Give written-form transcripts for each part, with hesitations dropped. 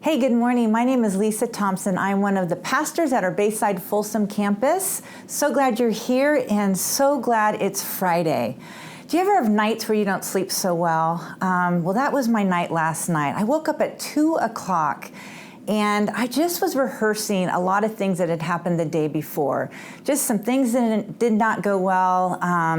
Hey, good morning. My name is Lisa Thompson. I'm one of the pastors at our Bayside Folsom campus. So glad you're here and so glad it's Friday. Do you ever have nights where you don't sleep so well? Well, that was my night last night. I woke up at 2 o'clock and I just was rehearsing a lot of things that had happened the day before. Just some things that did not go well,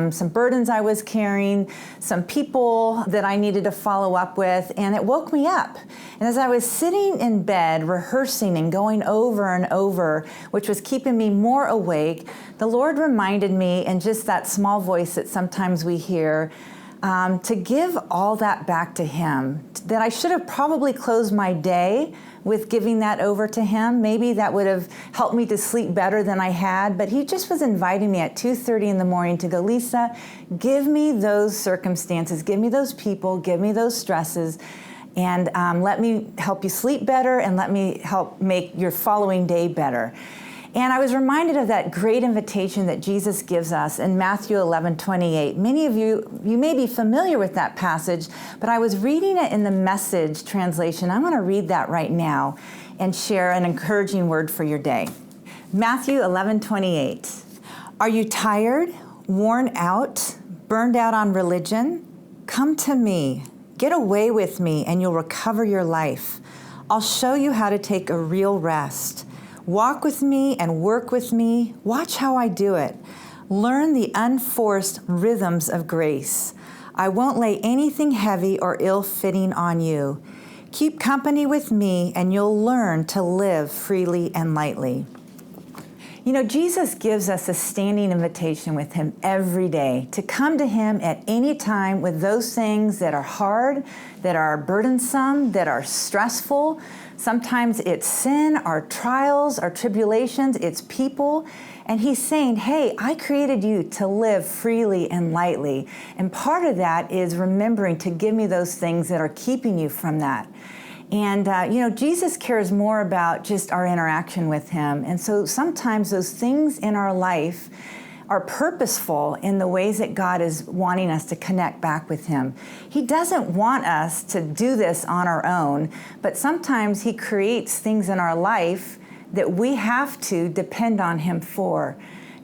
some burdens I was carrying, some people that I needed to follow up with, and it woke me up. And as I was sitting in bed rehearsing and going over and over, which was keeping me more awake, the Lord reminded me in just that small voice that sometimes we hear, to give all that back to Him, that I should have probably closed my day with giving that over to Him. Maybe that would have helped me to sleep better than I had, but He just was inviting me at 2:30 in the morning to go, Lisa, give me those circumstances, give me those people, give me those stresses, and let me help you sleep better and let me help make your following day better. And I was reminded of that great invitation that Jesus gives us in Matthew 11:28. Many of you may be familiar with that passage, but I was reading it in the Message translation. I want to read that right now and share an encouraging word for your day. Matthew 11:28. Are you tired, worn out, burned out on religion? Come to me. Get away with me and you'll recover your life. I'll show you how to take a real rest. Walk with me and work with me. Watch how I do it. Learn the unforced rhythms of grace. I won't lay anything heavy or ill-fitting on you. Keep company with me and you'll learn to live freely and lightly. You know, Jesus gives us a standing invitation with Him every day to come to Him at any time with those things that are hard, that are burdensome, that are stressful. Sometimes it's sin, our trials, our tribulations, it's people. And He's saying, hey, I created you to live freely and lightly. And part of that is remembering to give me those things that are keeping you from that. And, Jesus cares more about just our interaction with Him. And so sometimes those things in our life are purposeful in the ways that God is wanting us to connect back with Him. He doesn't want us to do this on our own, but sometimes He creates things in our life that we have to depend on Him for.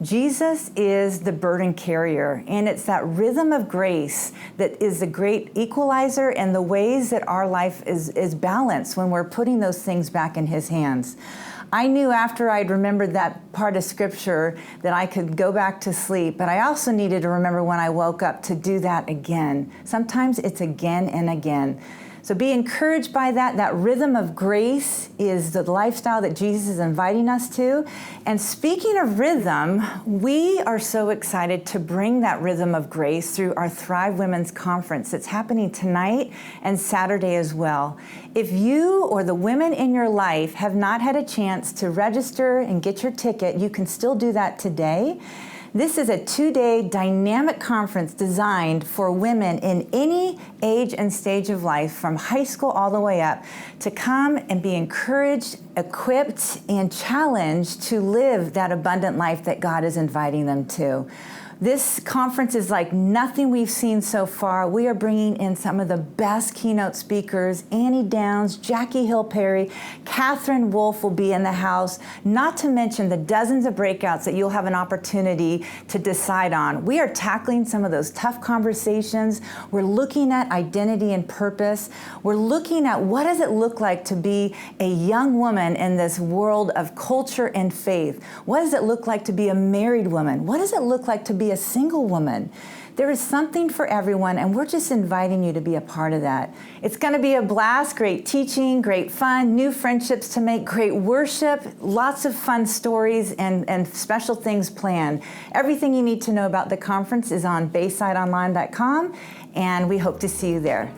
Jesus is the burden carrier, and it's that rhythm of grace that is the great equalizer and the ways that our life is balanced when we're putting those things back in His hands. I knew after I'd remembered that part of Scripture that I could go back to sleep, but I also needed to remember when I woke up to do that again. Sometimes it's again and again. So be encouraged by that. That rhythm of grace is the lifestyle that Jesus is inviting us to. And speaking of rhythm, we are so excited to bring that rhythm of grace through our Thrive Women's Conference that's happening tonight and Saturday as well. If you or the women in your life have not had a chance to register and get your ticket, you can still do that today. This is a 2-day dynamic conference designed for women in any age and stage of life, from high school all the way up, to come and be encouraged, equipped, and challenged to live that abundant life that God is inviting them to. This conference is like nothing we've seen so far. We are bringing in some of the best keynote speakers. Annie Downs, Jackie Hill Perry, Catherine Wolfe will be in the house, not to mention the dozens of breakouts that you'll have an opportunity to decide on. We are tackling some of those tough conversations. We're looking at identity and purpose. We're looking at what does it look like to be a young woman in this world of culture and faith? What does it look like to be a married woman? What does it look like to be a single woman? There is something for everyone, and we're just inviting you to be a part of that. It's going to be a blast, great teaching, great fun, new friendships to make, great worship, lots of fun stories and special things planned. Everything you need to know about the conference is on BaysideOnline.com, and we hope to see you there.